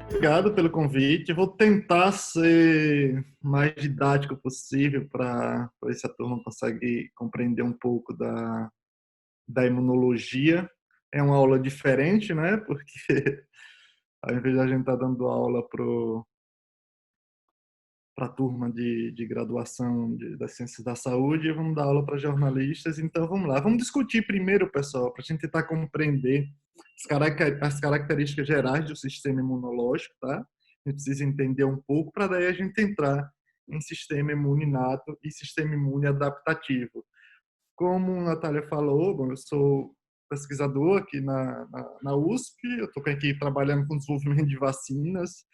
Obrigado pelo convite. Vou tentar ser mais didático possível para ver se a turma consegue compreender um pouco da imunologia. É uma aula diferente, né? Porque ao invés de a gente estar dando aula para a turma de graduação das ciências da saúde, vamos dar aula para jornalistas. Então vamos lá. Vamos discutir primeiro, pessoal, para a gente tentar compreender as características gerais do sistema imunológico, tá? A gente precisa entender um pouco para daí a gente entrar em sistema imune inato e sistema imune adaptativo. Como a Natália falou, bom, eu sou pesquisador aqui na USP, eu estou aqui trabalhando com desenvolvimento de vacinas,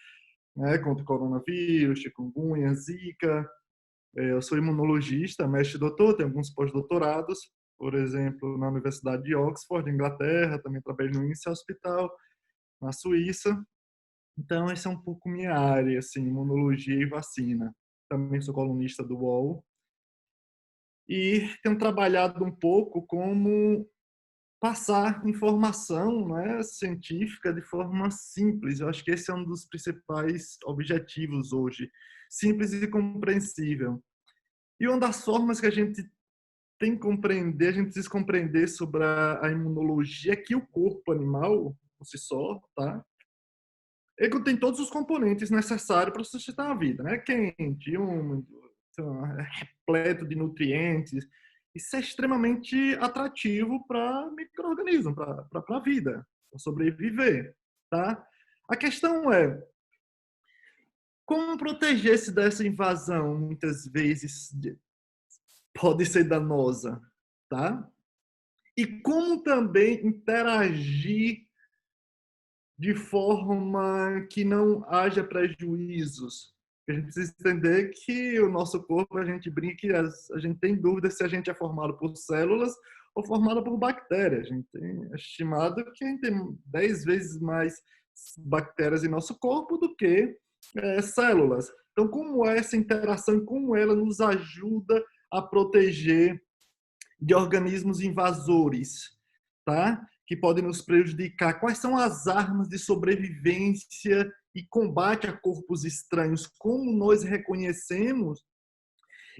né, contra o coronavírus, chikungunya, zika. Eu sou imunologista, mestre doutor, tenho alguns pós-doutorados, por exemplo, na Universidade de Oxford, Inglaterra, também trabalhei no INSEE Hospital, na Suíça. Então, essa é um pouco minha área, assim, imunologia e vacina. Também sou colunista do UOL e tenho trabalhado um pouco como passar informação, né, científica de forma simples. Eu acho que esse é um dos principais objetivos hoje, simples e compreensível. E uma das formas que a gente tem que compreender, a gente precisa compreender sobre a imunologia, é que o corpo animal, por si só, tá? Ele contém todos os componentes necessários para sustentar a vida, né? Quente, úmido, repleto de nutrientes. Isso é extremamente atrativo para micro-organismo, para a vida, para sobreviver, tá? A questão é como proteger-se dessa invasão, muitas vezes pode ser danosa, tá? E como também interagir de forma que não haja prejuízos. A gente precisa entender que o nosso corpo, a gente brinca que a gente tem dúvida se a gente é formado por células ou formado por bactérias. A gente tem estimado que a gente tem 10 vezes mais bactérias em nosso corpo do que células. Então, como é essa interação e como ela nos ajuda a proteger de organismos invasores, tá? Que podem nos prejudicar. Quais são as armas de sobrevivência e combate a corpos estranhos? Como nós reconhecemos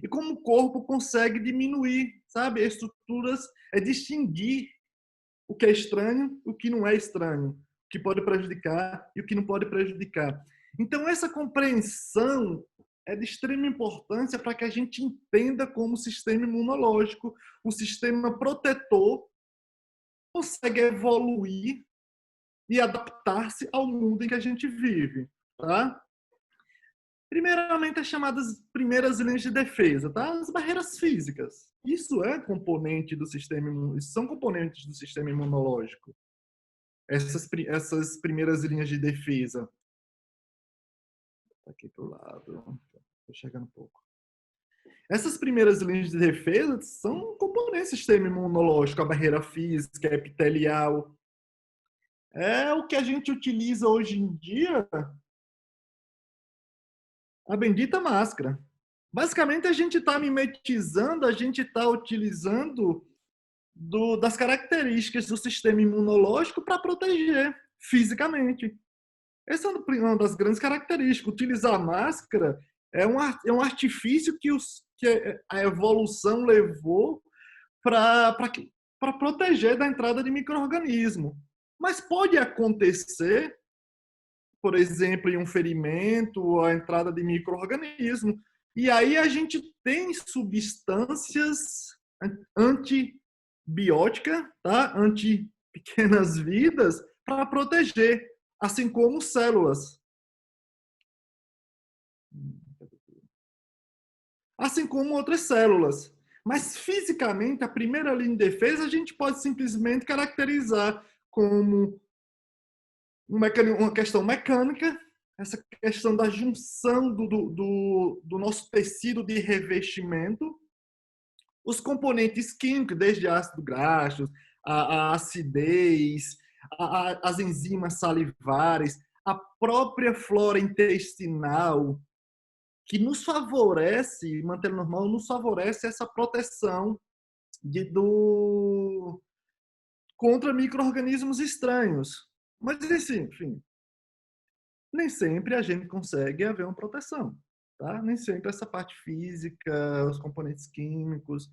e como o corpo consegue diminuir, sabe? Estruturas é distinguir o que é estranho, o que não é estranho, o que pode prejudicar e o que não pode prejudicar. Então, essa compreensão é de extrema importância para que a gente entenda como o sistema imunológico, o sistema protetor, consegue evoluir e adaptar-se ao mundo em que a gente vive, tá? Primeiramente, as chamadas primeiras linhas de defesa, tá? As barreiras físicas. Isso é componente do sistema, isso são componentes do sistema imunológico. Essas primeiras linhas de defesa. Aqui para o lado. Estou chegando um pouco. Essas primeiras linhas de defesa são componentes do sistema imunológico, a barreira física, a epitelial. É o que a gente utiliza hoje em dia, a bendita máscara. Basicamente, a gente está mimetizando, a gente está utilizando das características do sistema imunológico para proteger fisicamente. Essa é uma das grandes características. Utilizar máscara é um artifício que a evolução levou para proteger da entrada de micro-organismo. Mas pode acontecer, por exemplo, em um ferimento, a entrada de micro-organismo. E aí a gente tem substâncias antibióticas, tá? Anti-pequenas vidas, para proteger, assim como células. Assim como outras células. Mas fisicamente, a primeira linha de defesa a gente pode simplesmente caracterizar como uma questão mecânica, essa questão da junção do nosso tecido de revestimento, os componentes químicos, desde ácido graxo, a acidez, as enzimas salivares, a própria flora intestinal, que nos favorece, manter normal, nos favorece essa proteção contra micro-organismos estranhos. Mas, assim, enfim, nem sempre a gente consegue haver uma proteção, tá? Nem sempre essa parte física, os componentes químicos,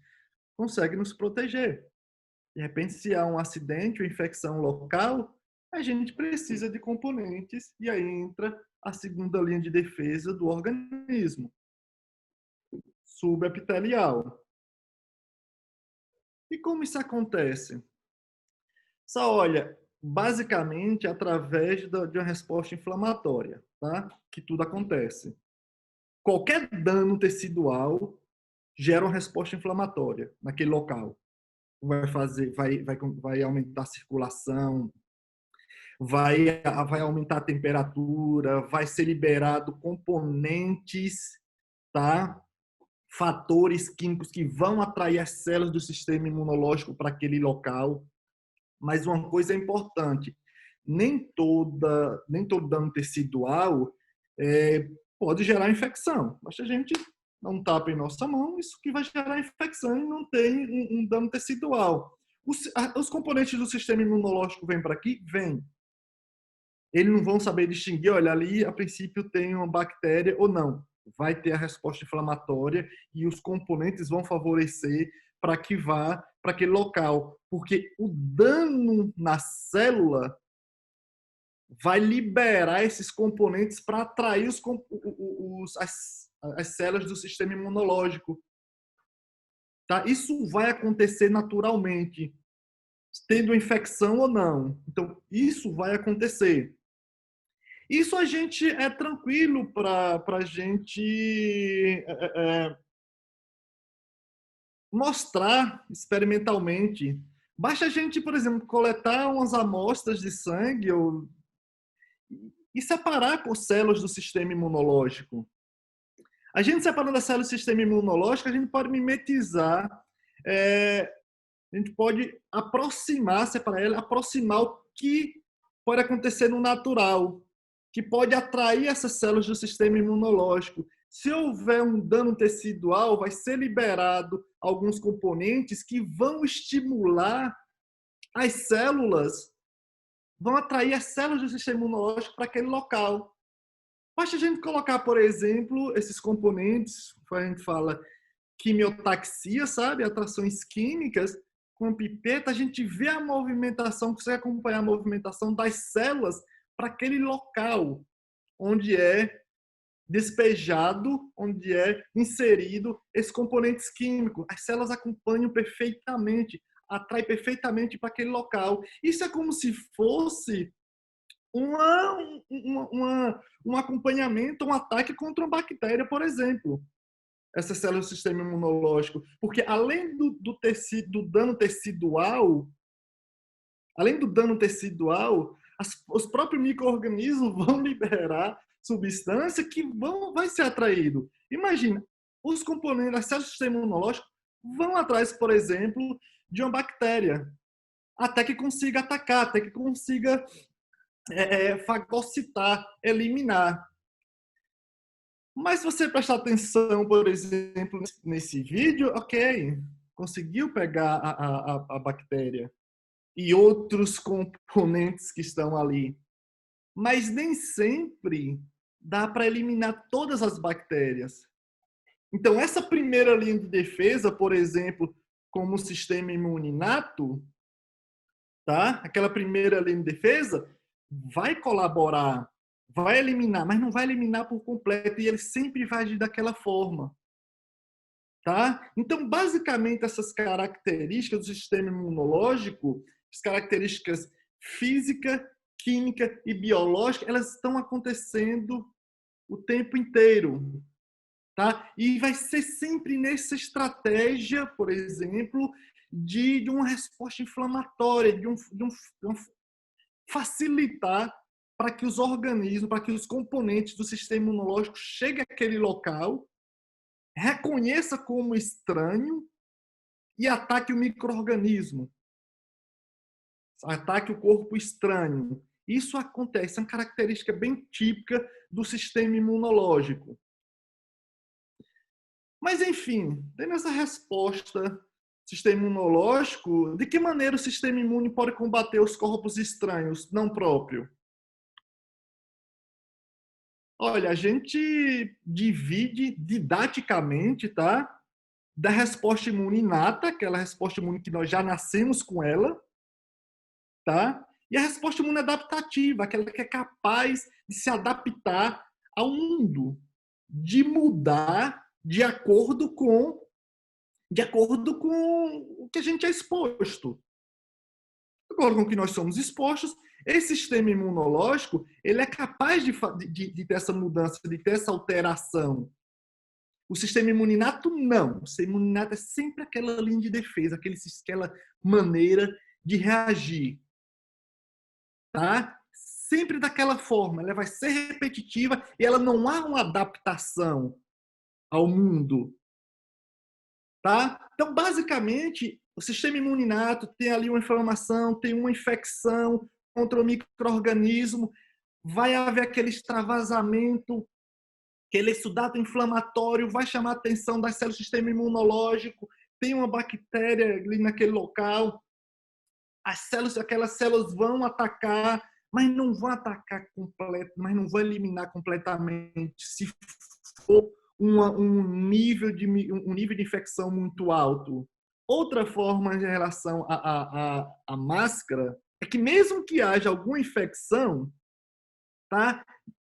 conseguem nos proteger. De repente, se há um acidente ou infecção local, a gente precisa de componentes e aí entra a segunda linha de defesa do organismo, subepitelial. E como isso acontece? Só olha, basicamente através de uma resposta inflamatória, tá? Que tudo acontece. Qualquer dano tecidual gera uma resposta inflamatória naquele local. Vai aumentar a circulação, vai aumentar a temperatura, vai ser liberado componentes, tá? Fatores químicos que vão atrair as células do sistema imunológico para aquele local. Mas uma coisa é importante, nem todo dano tecidual pode gerar infecção. Basta a gente dar um tapa em nossa mão, isso que vai gerar infecção e não tem um dano tecidual. Os componentes do sistema imunológico vêm para aqui? Vêm. Eles não vão saber distinguir, olha, ali a princípio tem uma bactéria ou não. Vai ter a resposta inflamatória e os componentes vão favorecer para que vá para aquele local. Porque o dano na célula vai liberar esses componentes para atrair as células do sistema imunológico. Tá? Isso vai acontecer naturalmente, tendo infecção ou não. Então, isso vai acontecer. Isso a gente é tranquilo para a gente mostrar experimentalmente. Basta a gente, por exemplo, coletar umas amostras de sangue e separar com células do sistema imunológico. A gente separando as células do sistema imunológico, a gente pode mimetizar, a gente pode aproximar, separar ela, aproximar o que pode acontecer no natural, que pode atrair essas células do sistema imunológico. Se houver um dano tecidual, vai ser liberado alguns componentes que vão estimular as células, vão atrair as células do sistema imunológico para aquele local. Basta a gente colocar, por exemplo, esses componentes, a gente fala quimiotaxia, sabe? Atrações químicas, com pipeta, a gente vê a movimentação, consegue acompanhar a movimentação das células para aquele local onde é despejado, onde é inserido esses componentes químicos. As células acompanham perfeitamente, atraem perfeitamente para aquele local. Isso é como se fosse um acompanhamento, um ataque contra uma bactéria, por exemplo. Essas células do sistema imunológico. Porque além do dano tecidual, os próprios micro-organismos vão liberar substância que vai ser atraído. Imagina, os componentes das células do sistema imunológico vão atrás, por exemplo, de uma bactéria, até que consiga atacar, até que consiga fagocitar, eliminar. Mas se você prestar atenção, por exemplo, nesse vídeo, ok, conseguiu pegar a bactéria e outros componentes que estão ali. Mas nem sempre dá para eliminar todas as bactérias. Então, essa primeira linha de defesa, por exemplo, como o sistema imune inato, tá? Aquela primeira linha de defesa vai colaborar, vai eliminar, mas não vai eliminar por completo e ele sempre vai agir daquela forma. Tá? Então, basicamente, essas características do sistema imunológico, as características física, química e biológica, elas estão acontecendo o tempo inteiro. Tá? E vai ser sempre nessa estratégia, por exemplo, de uma resposta inflamatória, de um facilitar para que os organismos, para que os componentes do sistema imunológico cheguem àquele local, reconheça como estranho e ataque o micro-organismo. Ataque o corpo estranho. Isso acontece, é uma característica bem típica do sistema imunológico. Mas, enfim, tendo essa resposta sistema imunológico, de que maneira o sistema imune pode combater os corpos estranhos, não próprio? Olha, a gente divide didaticamente, tá? Da resposta imune inata, aquela resposta imune que nós já nascemos com ela, tá? E a resposta imune adaptativa, aquela que é capaz de se adaptar ao mundo, de mudar de acordo com o que a gente é exposto. De acordo com o que nós somos expostos, esse sistema imunológico, ele é capaz de ter essa mudança, de ter essa alteração. O sistema imuninato, não. O sistema imuninato é sempre aquela linha de defesa, aquela maneira de reagir, tá? Sempre daquela forma. Ela vai ser repetitiva e ela não há uma adaptação ao mundo, tá? Então, basicamente, o sistema imuninato tem ali uma inflamação, tem uma infecção contra o micro-organismo, vai haver aquele extravasamento, aquele exudato inflamatório, vai chamar a atenção das células do sistema imunológico, tem uma bactéria ali naquele local, aquelas células vão atacar, mas não vão atacar completo, mas não vão eliminar completamente se for um nível de infecção muito alto. Outra forma em relação à máscara é que mesmo que haja alguma infecção, tá?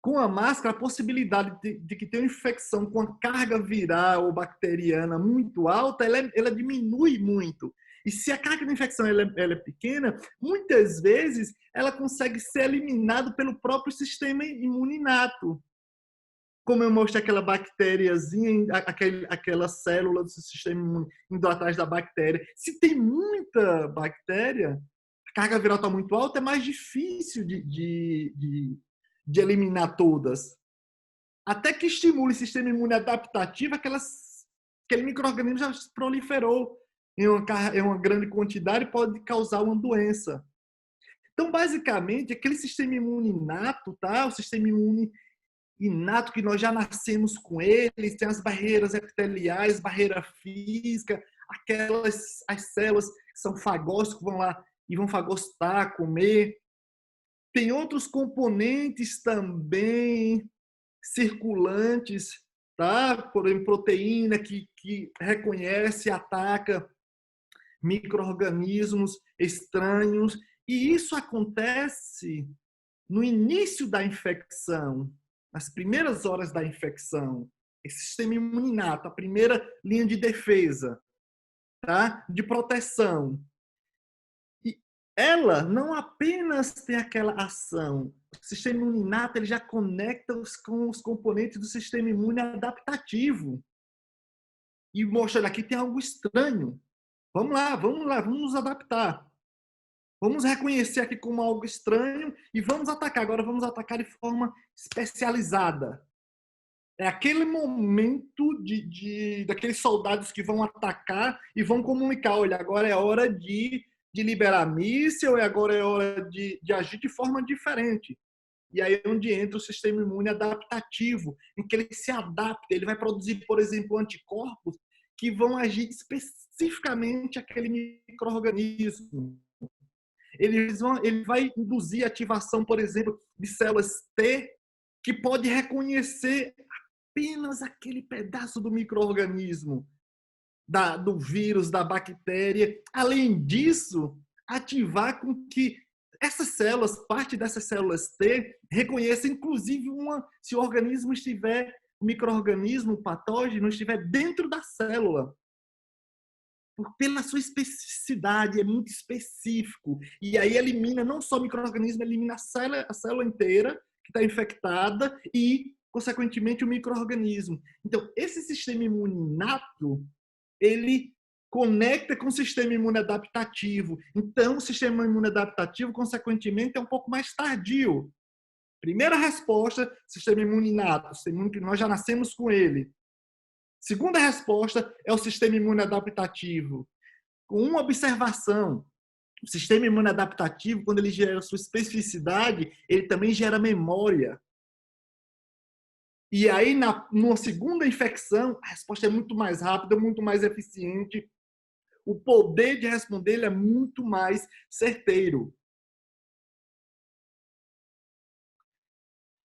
Com a máscara, a possibilidade de que tenha uma infecção com a carga viral ou bacteriana muito alta, ela diminui muito. E se a carga de infecção ela é pequena, muitas vezes ela consegue ser eliminada pelo próprio sistema imune inato. Como eu mostrei aquela bactériazinha, aquela célula do sistema imune indo atrás da bactéria. Se tem muita bactéria, a carga viral está muito alta, é mais difícil de eliminar todas. Até que estimule o sistema imune adaptativo, aquele micro-organismo já proliferou em uma grande quantidade e pode causar uma doença. Então, basicamente, aquele sistema imune inato, tá? O sistema imune inato que nós já nascemos com ele, tem as barreiras epiteliais, barreira física, as células que são fagócitas que vão lá e vão fagocitar, comer. Tem outros componentes também circulantes, tá? Por exemplo, proteína que reconhece e ataca micro-organismos estranhos. E isso acontece no início da infecção, nas primeiras horas da infecção. Esse sistema imuninato, a primeira linha de defesa, tá? De proteção. E ela não apenas tem aquela ação, o sistema imuninato ele já conecta com os componentes do sistema imune adaptativo. E mostra aqui tem algo estranho. Vamos lá, vamos nos adaptar. Vamos reconhecer aqui como algo estranho e vamos atacar. Agora vamos atacar de forma especializada. É aquele momento daqueles soldados que vão atacar e vão comunicar, olha, agora é hora de liberar míssil, agora é hora de agir de forma diferente. E aí é onde entra o sistema imune adaptativo, em que ele se adapta, ele vai produzir, por exemplo, anticorpos que vão agir especificamente aquele micro-organismo. Ele vai induzir a ativação, por exemplo, de células T, que pode reconhecer apenas aquele pedaço do micro-organismo, do vírus, da bactéria. Além disso, ativar com que essas células, parte dessas células T, reconheça, inclusive, se o organismo estiver, o micro-organismo, o patógeno, estiver dentro da célula. Pela sua especificidade, é muito específico. E aí elimina não só o micro-organismo, elimina a célula inteira que está infectada e, consequentemente, o micro-organismo. Então, esse sistema imune inato, ele conecta com o sistema imune adaptativo. Então, o sistema imune adaptativo, consequentemente, é um pouco mais tardio. Primeira resposta, sistema imune inato, sistema imune que nós já nascemos com ele. Segunda resposta é o sistema imune adaptativo. Com uma observação, o sistema imune adaptativo, quando ele gera sua especificidade, ele também gera memória. E aí, numa segunda infecção, a resposta é muito mais rápida, muito mais eficiente. O poder de responder ele é muito mais certeiro.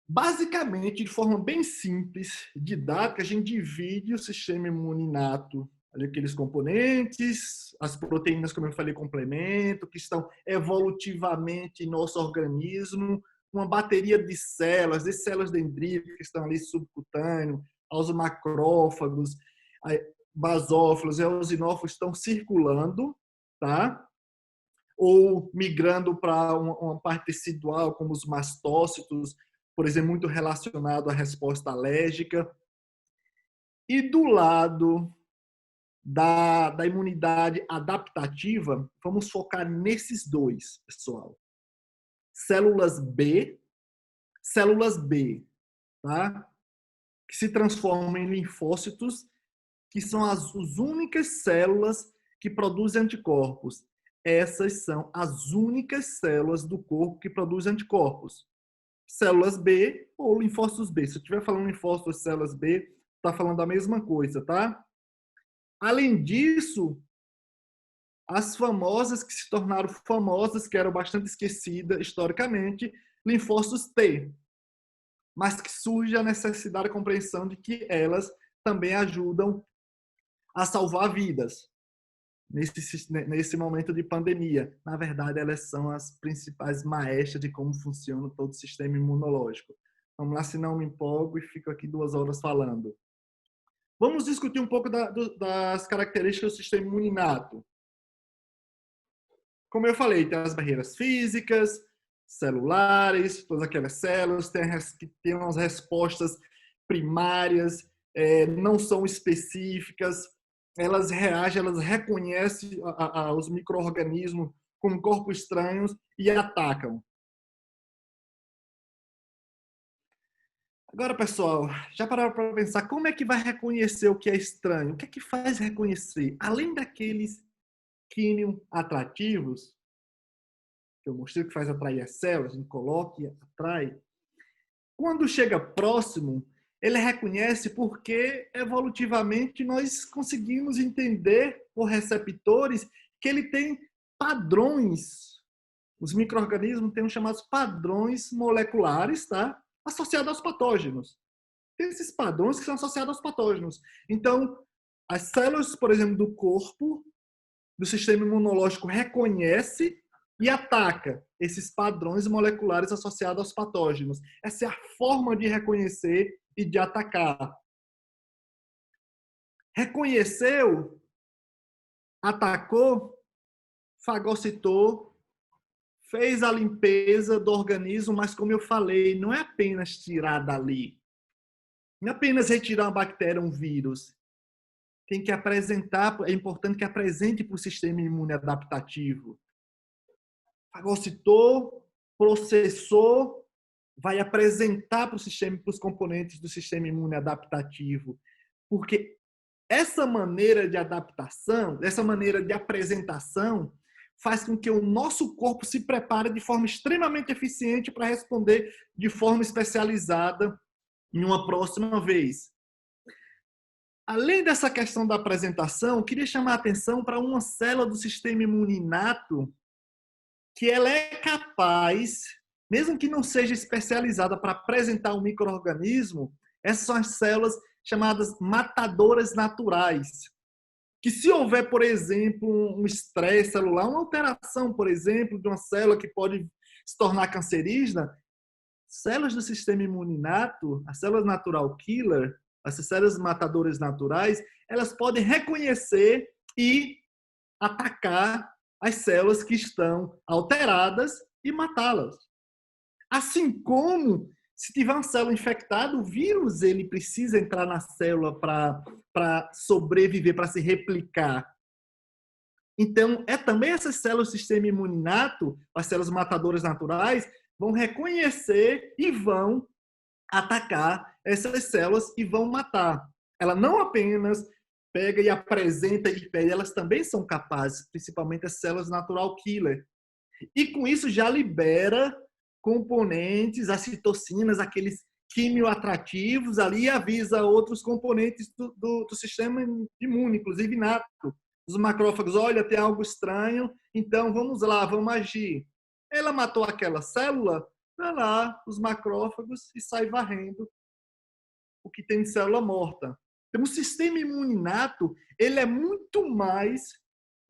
Basicamente, de forma bem simples, didática, a gente divide o sistema imune inato, ali, aqueles componentes, as proteínas, como eu falei, complemento, que estão evolutivamente em nosso organismo, uma bateria de células dendríticas que estão ali subcutâneo, aos macrófagos, basófilos e eosinófilos estão circulando, tá? Ou migrando para uma parte tecidual, como os mastócitos, por exemplo, muito relacionado à resposta alérgica. E do lado da imunidade adaptativa, vamos focar nesses dois, pessoal. Células B, tá? Que se transformam em linfócitos, que são as únicas células que produzem anticorpos. Essas são as únicas células do corpo que produzem anticorpos. Células B ou linfócitos B. Se eu estiver falando linfócitos, células B, está falando a mesma coisa, tá? Além disso, as famosas que se tornaram famosas, que eram bastante esquecidas historicamente, linfócitos T, mas que surge a necessidade, a compreensão de que elas também ajudam a salvar vidas nesse momento de pandemia. Na verdade, elas são as principais maestras de como funciona todo o sistema imunológico. Vamos lá, se não me empolgo e fico aqui 2 horas falando. Vamos discutir um pouco das características do sistema imune inato. Como eu falei, tem as barreiras físicas, celulares, todas aquelas células que têm umas respostas primárias, não são específicas, elas reagem, elas reconhecem os micro-organismos como corpos estranhos e atacam. Agora, pessoal, já pararam para pensar como é que vai reconhecer o que é estranho? O que é que faz reconhecer? Além daqueles químicos atrativos, que eu mostrei que faz atrair as células, a gente coloca e atrai. Quando chega próximo, ele reconhece porque evolutivamente nós conseguimos entender por receptores que ele tem padrões. Os micro-organismos têm os chamados padrões moleculares, tá? Associados aos patógenos. Tem esses padrões que são associados aos patógenos. Então, as células, por exemplo, do corpo, do sistema imunológico, reconhece e ataca esses padrões moleculares associados aos patógenos. Essa é a forma de reconhecer e de atacar. Reconheceu, atacou, fagocitou, fez a limpeza do organismo, mas como eu falei, não é apenas tirar dali. Não é apenas retirar uma bactéria, um vírus. Tem que apresentar, é importante que apresente para o sistema imune adaptativo. Fagocitou, processou, vai apresentar para o sistema, para os componentes do sistema imune adaptativo. Porque essa maneira de adaptação, essa maneira de apresentação, faz com que o nosso corpo se prepare de forma extremamente eficiente para responder de forma especializada em uma próxima vez. Além dessa questão da apresentação, queria chamar a atenção para uma célula do sistema imune inato que ela é capaz, mesmo que não seja especializada para apresentar um micro-organismo, essas são as células chamadas matadoras naturais. Que se houver, por exemplo, um estresse celular, uma alteração, por exemplo, de uma célula que pode se tornar cancerígena, células do sistema imune inato, as células natural killer, essas células matadoras naturais, elas podem reconhecer e atacar as células que estão alteradas e matá-las. Assim como, se tiver uma célula infectada, o vírus ele precisa entrar na célula para sobreviver, para se replicar. Então, também essas células do sistema imune inato, as células matadoras naturais, vão reconhecer e vão atacar essas células e vão matar. Ela não apenas pega e apresenta e pede, elas também são capazes, principalmente as células natural killer. E com isso já libera componentes, as citocinas, aqueles quimioatrativos ali, e avisa outros componentes do sistema imune, inclusive inato. Os macrófagos, olha, tem algo estranho, então vamos lá, vamos agir. Ela matou aquela célula, vai lá, os macrófagos, e sai varrendo o que tem de célula morta. Então, o sistema imune inato, ele é muito mais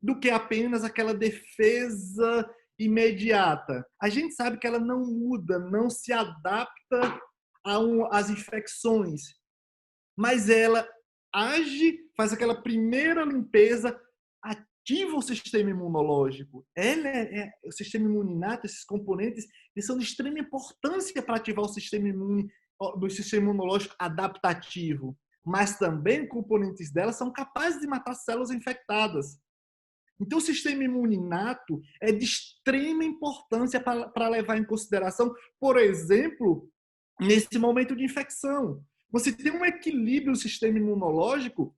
do que apenas aquela defesa imediata. A gente sabe que ela não muda, não se adapta às infecções, mas ela age, faz aquela primeira limpeza, ativa o sistema imunológico. O sistema imune inato, esses componentes, eles são de extrema importância para ativar o sistema imune, do sistema imunológico adaptativo. Mas também componentes dela são capazes de matar células infectadas. Então, o sistema imune inato é de extrema importância para levar em consideração, por exemplo, nesse momento de infecção. Você tem um equilíbrio do sistema imunológico,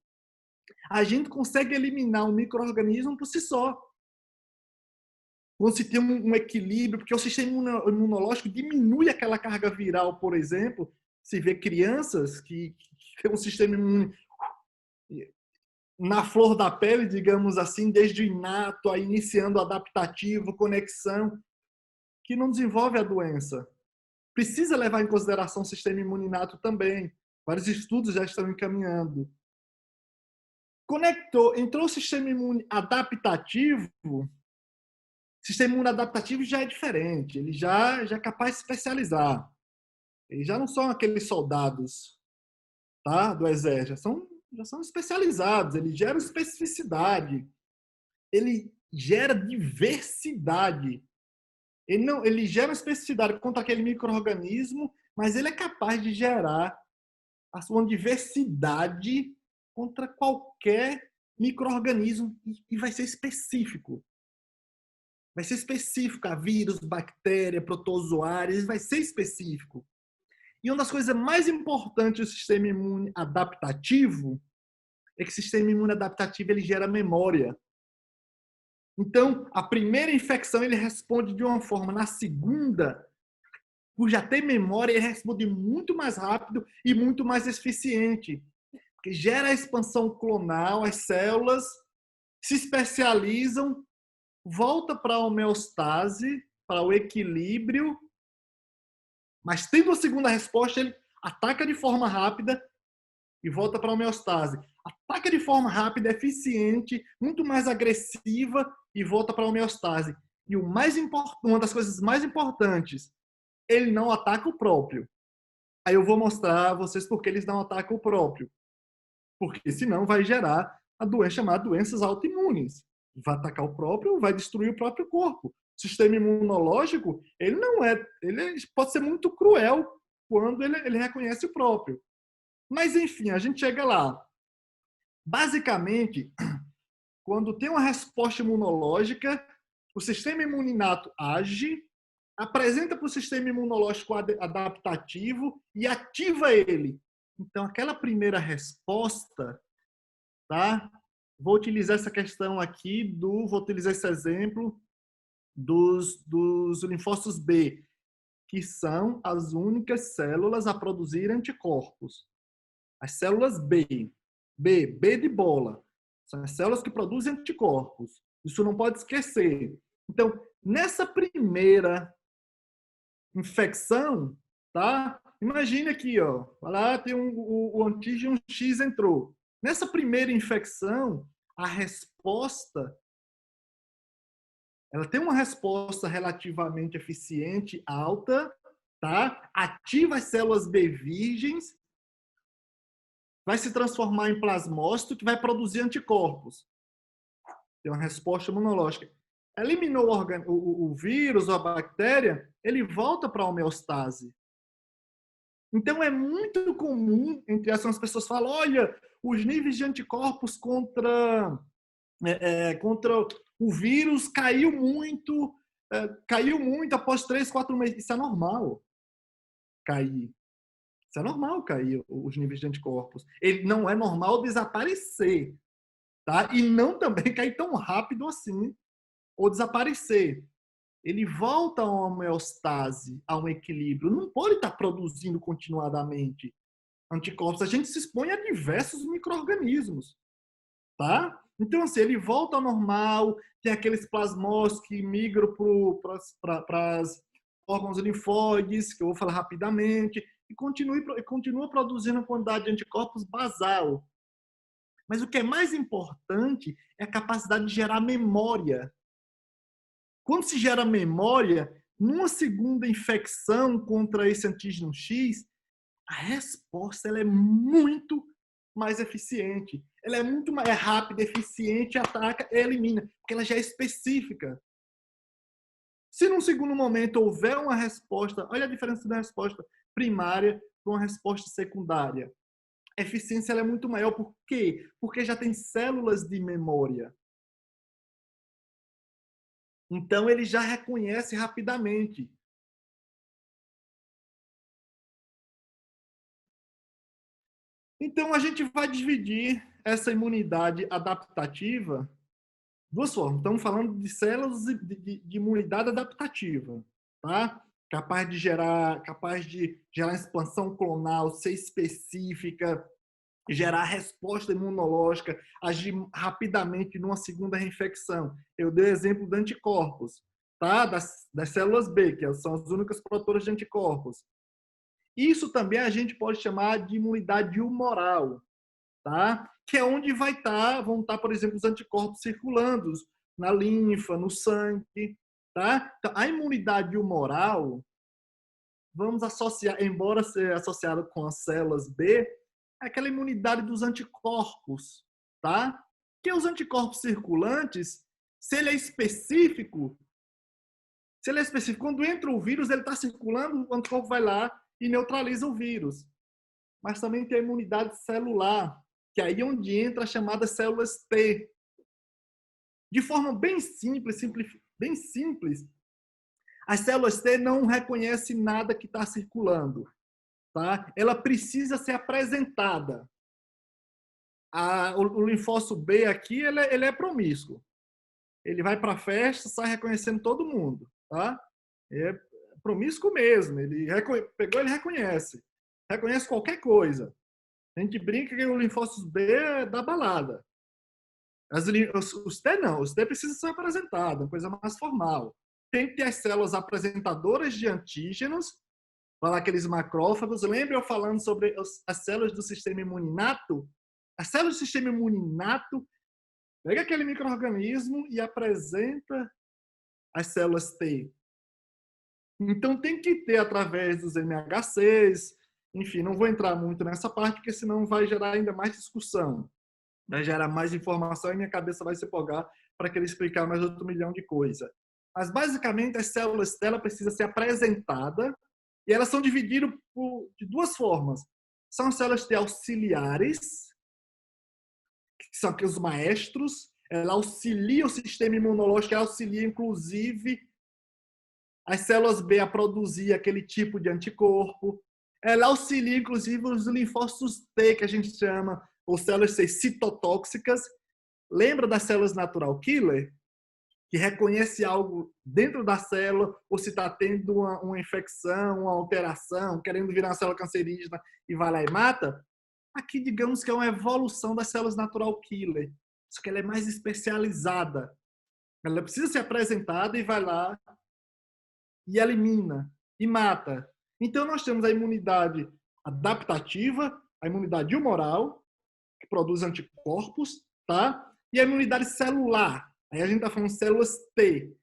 a gente consegue eliminar um micro-organismo por si só. Quando se tem um equilíbrio, porque o sistema imunológico diminui aquela carga viral, por exemplo, se vê crianças que têm um sistema imune na flor da pele, digamos assim, desde o inato, a iniciando o adaptativo, conexão, que não desenvolve a doença. Precisa levar em consideração o sistema imune inato também. Vários estudos já estão encaminhando. Entrou o sistema imune adaptativo. O sistema imune adaptativo já é diferente. Ele já é capaz de se especializar. Eles já não são aqueles soldados, tá, do exército. Já são especializados. Ele gera especificidade. Ele gera diversidade. Ele gera especificidade contra aquele micro-organismo, mas ele é capaz de gerar a sua diversidade contra qualquer micro-organismo e vai ser específico. Vai ser específico a vírus, bactéria, protozoários, vai ser específico. E uma das coisas mais importantes do sistema imune adaptativo é que o sistema imune adaptativo ele gera memória. Então, a primeira infecção ele responde de uma forma, na segunda, por já ter memória, ele responde muito mais rápido e muito mais eficiente. Porque gera a expansão clonal, as células se especializam, volta para a homeostase, para o equilíbrio, mas tendo a segunda resposta, ele ataca de forma rápida e volta para a homeostase. Ataca de forma rápida, eficiente, muito mais agressiva e volta para a homeostase. E uma das coisas mais importantes, ele não ataca o próprio. Aí eu vou mostrar a vocês por que eles não atacam o próprio. Porque senão vai gerar a doença chamada doenças autoimunes. Vai atacar o próprio, vai destruir o próprio corpo. O sistema imunológico, ele pode ser muito cruel quando ele reconhece o próprio. Mas, enfim, a gente chega lá. Basicamente, quando tem uma resposta imunológica, o sistema imuninato age, apresenta para o sistema imunológico adaptativo e ativa ele. Então, aquela primeira resposta, tá? Vou utilizar essa questão aqui, vou utilizar esse exemplo dos linfócitos B, que são as únicas células a produzir anticorpos. As células B de bola, são as células que produzem anticorpos. Isso não pode esquecer. Então, nessa primeira infecção, tá? Imagina aqui, ó, lá tem o antígeno X entrou. Nessa primeira infecção, a resposta, ela tem uma resposta relativamente eficiente, alta, tá? Ativa as células B virgens, vai se transformar em plasmócito que vai produzir anticorpos. Tem uma resposta imunológica. Eliminou o vírus ou a bactéria, ele volta para a homeostase. Então, é muito comum, entre as pessoas falam, olha, os níveis de anticorpos contra o vírus caiu muito após 3, 4 meses. Isso é normal cair. Isso é normal cair os níveis de anticorpos. Ele não é normal desaparecer, tá? E não também cair tão rápido assim ou desaparecer. Ele volta a uma homeostase, a um equilíbrio. Não pode estar produzindo continuadamente anticorpos. A gente se expõe a diversos micro-organismos, tá? Então, assim, ele volta ao normal, tem aqueles plasmócitos que migram para as órgãos linfóides, que eu vou falar rapidamente, e continua produzindo quantidade de anticorpos basal. Mas o que é mais importante é a capacidade de gerar memória. Quando se gera memória, numa segunda infecção contra esse antígeno X, a resposta ela é muito mais eficiente. Ela é muito mais rápida, eficiente, ataca e elimina, porque ela já é específica. Se num segundo momento houver uma resposta, olha a diferença da resposta primária para uma resposta secundária. A eficiência ela é muito maior. Por quê? Porque já tem células de memória. Então ele já reconhece rapidamente. Então a gente vai dividir essa imunidade adaptativa duas formas. Estamos falando de células de imunidade adaptativa, tá? Capaz de gerar expansão clonal, ser específica, gerar resposta imunológica, agir rapidamente numa segunda reinfecção. Eu dei o exemplo de anticorpos, tá? Das células B, que são as únicas produtoras de anticorpos. Isso também a gente pode chamar de imunidade humoral, tá? Que é onde vão estar, por exemplo, os anticorpos circulando na linfa, no sangue, tá? Então, a imunidade humoral, vamos associar, embora seja associada com as células B, é aquela imunidade dos anticorpos, tá? Que os anticorpos circulantes, se ele é específico, quando entra o vírus, ele está circulando, o anticorpo vai lá e neutraliza o vírus. Mas também tem a imunidade celular, que aí é onde entra as chamadas células T. De forma bem simples, as células T não reconhecem nada que está circulando. Tá? Ela precisa ser apresentada. O linfócito B aqui, ele é promíscuo. Ele vai para a festa, sai reconhecendo todo mundo. Tá? É promíscuo mesmo. Pegou, ele reconhece. Reconhece qualquer coisa. A gente brinca que o linfócito B é da balada. Os T não. Os T precisam ser apresentados, uma coisa mais formal. Tem que ter as células apresentadoras de antígenos, falar aqueles macrófagos. Lembra eu falando sobre as células do sistema imune inato? As células do sistema imune inato pega aquele micro-organismo e apresenta as células T. Então tem que ter através dos MHCs, enfim, não vou entrar muito nessa parte, porque senão vai gerar ainda mais discussão, vai gerar mais informação e minha cabeça vai se empolgar para querer explicar mais outro milhão de coisas. Mas basicamente as células T precisam ser apresentadas e elas são divididas de duas formas. São as células T auxiliares, que são aqueles maestros, ela auxilia o sistema imunológico, ela auxilia inclusive as células B a produzir aquele tipo de anticorpo, ela auxilia inclusive os linfócitos T, que a gente chama, ou células T citotóxicas. Lembra das células natural killer? Que reconhece algo dentro da célula, ou se está tendo uma infecção, uma alteração, querendo virar uma célula cancerígena e vai lá e mata. Aqui, digamos que é uma evolução das células natural killer, só que ela é mais especializada. Ela precisa ser apresentada e vai lá e elimina, e mata. Então, nós temos a imunidade adaptativa, a imunidade humoral, que produz anticorpos, tá? E a imunidade celular. Aí a gente está falando de células T.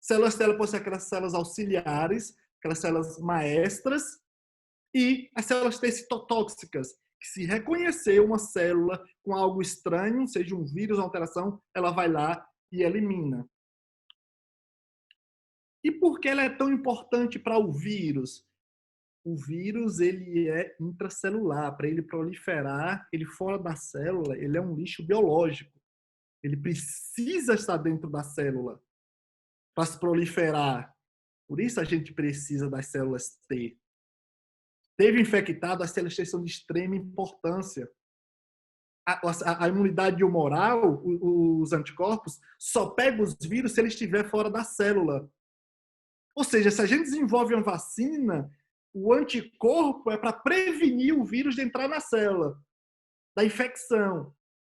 Células T podem ser aquelas células auxiliares, aquelas células maestras, e as células T citotóxicas, que se reconhecer uma célula com algo estranho, seja um vírus, uma alteração, ela vai lá e elimina. E por que ela é tão importante para o vírus? O vírus ele é intracelular. Para ele proliferar, ele fora da célula, ele é um lixo biológico. Ele precisa estar dentro da célula para se proliferar. Por isso a gente precisa das células T. Teve infectado, as células T são de extrema importância. A imunidade humoral, os anticorpos, só pega os vírus se ele estiver fora da célula. Ou seja, se a gente desenvolve uma vacina, o anticorpo é para prevenir o vírus de entrar na célula, da infecção.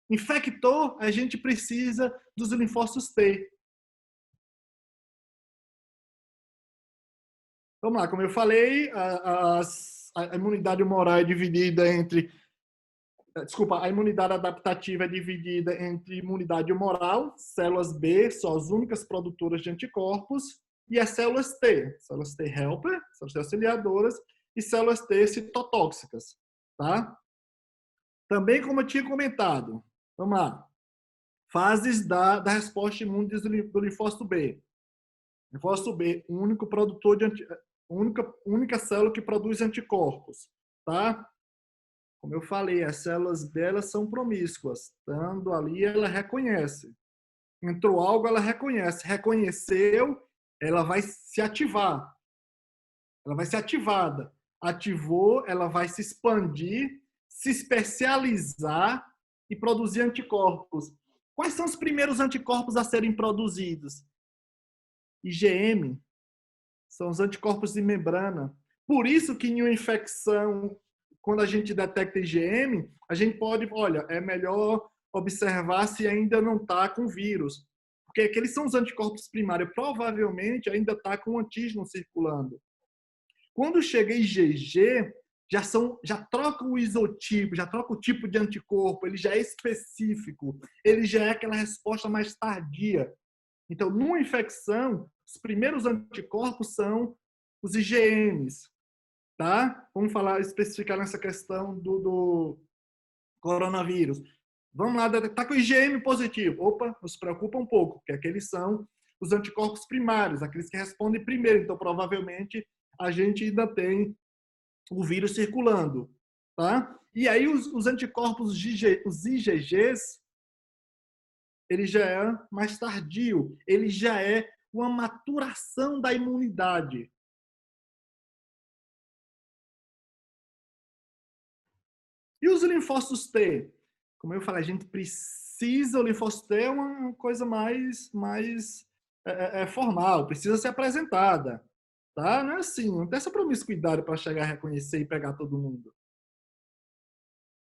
Infectou, a gente precisa dos linfócitos T. Vamos lá, como eu falei, a imunidade humoral é dividida entre... Desculpa, a imunidade adaptativa é dividida entre imunidade humoral, células B, são as únicas produtoras de anticorpos, e as células T helper, células T auxiliadoras, e células T citotóxicas, tá? Também, como eu tinha comentado, vamos lá, fases da resposta imune do linfócito B. Linfócito B, único produtor de única célula que produz anticorpos, tá? Como eu falei, as células dela são promíscuas. Estando ali, ela reconhece. Entrou algo, ela reconhece. Reconheceu, ela vai se ativar. Ela vai ser ativada. Ativou, ela vai se expandir, se especializar e produzir anticorpos. Quais são os primeiros anticorpos a serem produzidos? IgM, são os anticorpos de membrana. Por isso que em uma infecção, quando a gente detecta IgM, a gente pode, olha, é melhor observar se ainda não está com vírus. Porque aqueles são os anticorpos primários, provavelmente ainda está com o antígeno circulando. Quando chega IgG, já troca o isotipo, já troca o tipo de anticorpo, ele já é específico, ele já é aquela resposta mais tardia. Então, numa infecção, os primeiros anticorpos são os IgMs, tá? Vamos falar, especificar nessa questão do coronavírus. Vamos lá, detectar com o IgM positivo. Opa, nos preocupa um pouco, porque aqueles são os anticorpos primários, aqueles que respondem primeiro. Então, provavelmente, a gente ainda tem o vírus circulando, tá? E aí, os anticorpos, os IgGs, ele já é mais tardio, ele já é uma maturação da imunidade. E os linfócitos T? Como eu falei, a gente precisa, o linfócito T é uma coisa mais formal, precisa ser apresentada. Tá? Não é assim, não tem essa promiscuidade para chegar a reconhecer e pegar todo mundo.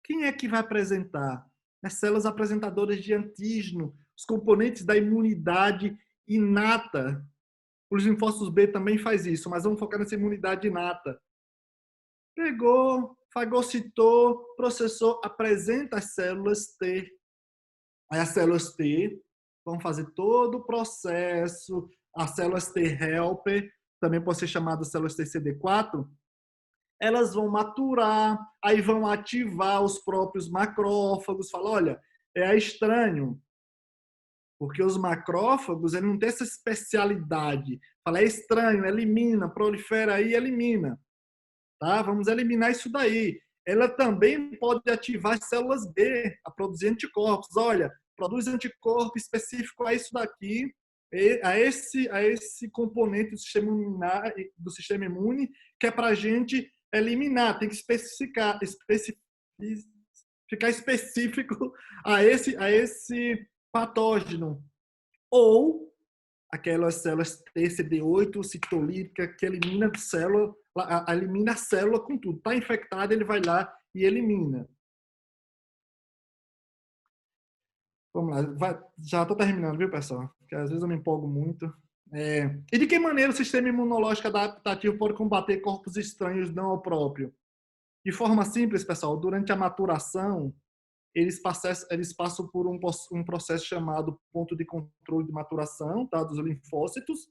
Quem é que vai apresentar? As células apresentadoras de antígeno, os componentes da imunidade inata. Os linfócitos B também faz isso, mas vamos focar nessa imunidade inata. Pegou, fagocitou, processou, apresenta as células T. Aí as células T vão fazer todo o processo, as células T helper, também pode ser chamada células T CD4, elas vão maturar, aí vão ativar os próprios macrófagos, fala, olha, é estranho, porque os macrófagos ele não tem essa especialidade. Fala, é estranho, elimina, prolifera aí, elimina. Tá? Vamos eliminar isso daí. Ela também pode ativar as células B a produzir anticorpos. Olha, produz anticorpo específico a isso daqui, a esse componente do sistema imune, que é para a gente eliminar. Tem que ficar específico a esse patógeno. Ou aquelas células TCD8 citolítica que elimina a célula com tudo. Está infectada, ele vai lá e elimina. Vamos lá, já estou terminando, viu, pessoal? Porque às vezes eu me empolgo muito. E de que maneira o sistema imunológico adaptativo pode combater corpos estranhos não ao próprio? De forma simples, pessoal, durante a maturação, eles passam por um processo chamado ponto de controle de maturação, tá, dos linfócitos,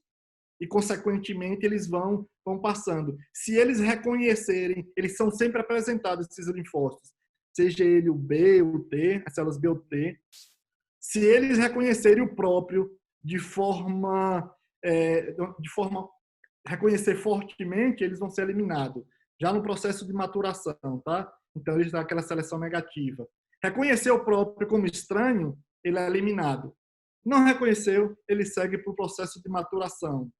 e, consequentemente, eles vão passando. Se eles reconhecerem, eles são sempre apresentados, esses linfócitos, seja ele o B, o T, as células B ou T, se eles reconhecerem o próprio de forma reconhecer fortemente, eles vão ser eliminados, já no processo de maturação, tá? Então, eles dão aquela seleção negativa. Reconhecer o próprio como estranho, ele é eliminado. Não reconheceu, ele segue para o processo de maturação.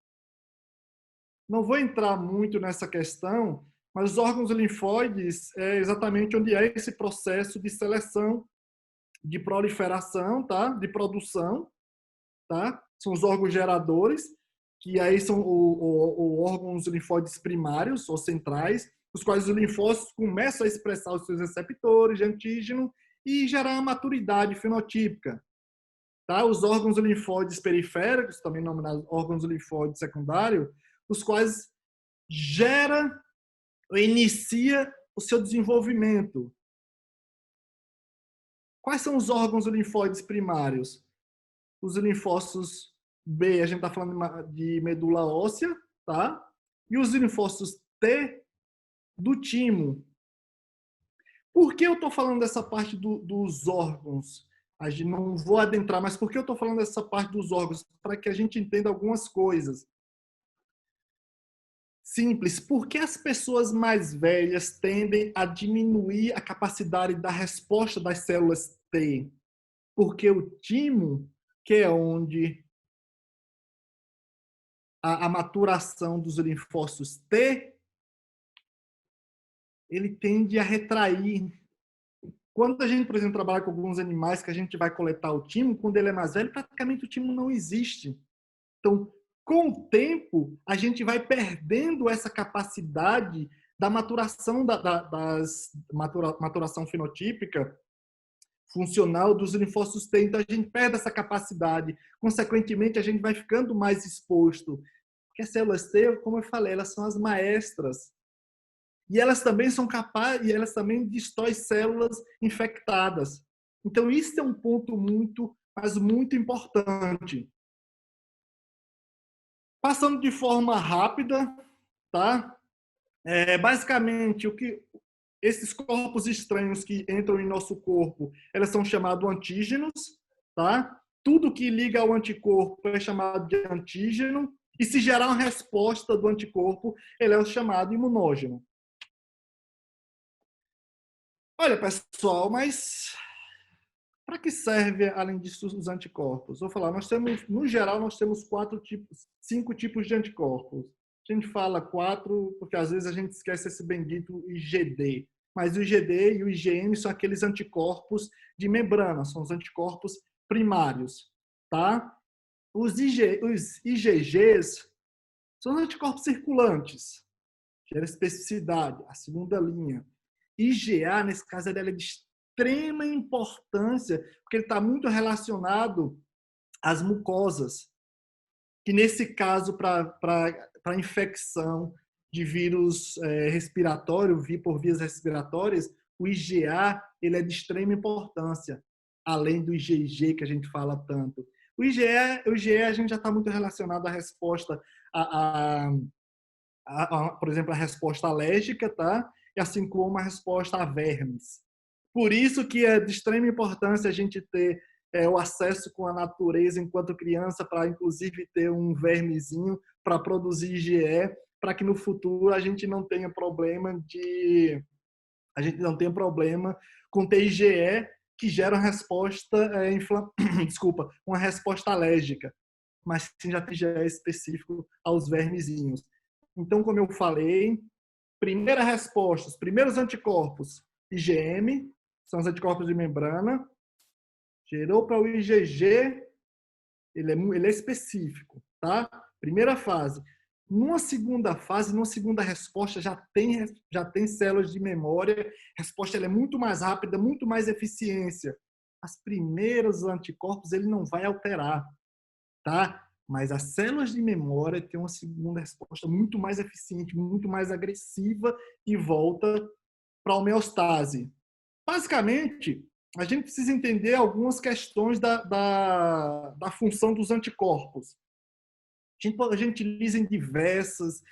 Não vou entrar muito nessa questão, mas os órgãos linfóides é exatamente onde é esse processo de seleção, de proliferação, tá? De produção, tá? São os órgãos geradores, que aí são os órgãos linfóides primários ou centrais, os quais os linfócitos começam a expressar os seus receptores de antígeno e gerar a maturidade fenotípica. Tá? Os órgãos linfóides periféricos, também denominados órgãos linfóides secundários, os quais gera ou inicia o seu desenvolvimento. Quais são os órgãos linfóides primários? Os linfócitos B, a gente está falando de medula óssea, tá? E os linfócitos T do timo. Por que eu estou falando dessa parte dos órgãos? A gente não vou adentrar, mas por que eu estou falando dessa parte dos órgãos? Para que a gente entenda algumas coisas. Simples. Por que as pessoas mais velhas tendem a diminuir a capacidade da resposta das células T? Porque o timo, que é onde a maturação dos linfócitos T, ele tende a retrair. Quando a gente, por exemplo, trabalha com alguns animais que a gente vai coletar o timo, quando ele é mais velho, praticamente o timo não existe. Então, com o tempo, a gente vai perdendo essa capacidade da maturação, maturação fenotípica funcional dos linfócitos T. Então, a gente perde essa capacidade. Consequentemente, a gente vai ficando mais exposto. Porque as células T, como eu falei, elas são as maestras. E elas também são capazes, e elas também destroem células infectadas. Então, isso é um ponto muito, mas muito importante. Passando de forma rápida, tá? Basicamente, esses corpos estranhos que entram em nosso corpo, elas são chamados antígenos, tá? Tudo que liga ao anticorpo é chamado de antígeno, e se gerar uma resposta do anticorpo, ele é o chamado imunógeno. Olha, pessoal, mas para que serve, além disso, os anticorpos? Vou falar, no geral, nós temos 5 tipos de anticorpos. A gente fala 4 porque às vezes a gente esquece esse bendito IgD. Mas o IgD e o IgM são aqueles anticorpos de membrana, são os anticorpos primários, tá? Os IgGs são os anticorpos circulantes, gera especificidade, a segunda linha. IgA, nesse caso, ela é de extrema importância, porque ele está muito relacionado às mucosas, que nesse caso, para infecção de vírus respiratório, por vias respiratórias, o IgA ele é de extrema importância, além do IgG, que a gente fala tanto. O IgE a gente já está muito relacionado à resposta, por exemplo, a resposta alérgica, tá? E assim como a resposta a vermes. Por isso que é de extrema importância a gente ter o acesso com a natureza enquanto criança, para inclusive ter um vermezinho para produzir IgE, para que no futuro a gente não tenha problema com ter IgE que gera uma resposta desculpa, uma resposta alérgica, mas sim já tem IgE específico aos vermezinhos. Então, como eu falei, primeira resposta, os primeiros anticorpos IgM, são os anticorpos de membrana. Gerou para o IgG, ele é específico, tá? Primeira fase. Numa segunda fase, numa segunda resposta, já tem células de memória. A resposta ela é muito mais rápida, muito mais eficiência. As primeiras anticorpos ele não vai alterar, tá? Mas as células de memória têm uma segunda resposta muito mais eficiente, muito mais agressiva e volta para a homeostase. Basicamente, a gente precisa entender algumas questões da função dos anticorpos. A gente utiliza em diversas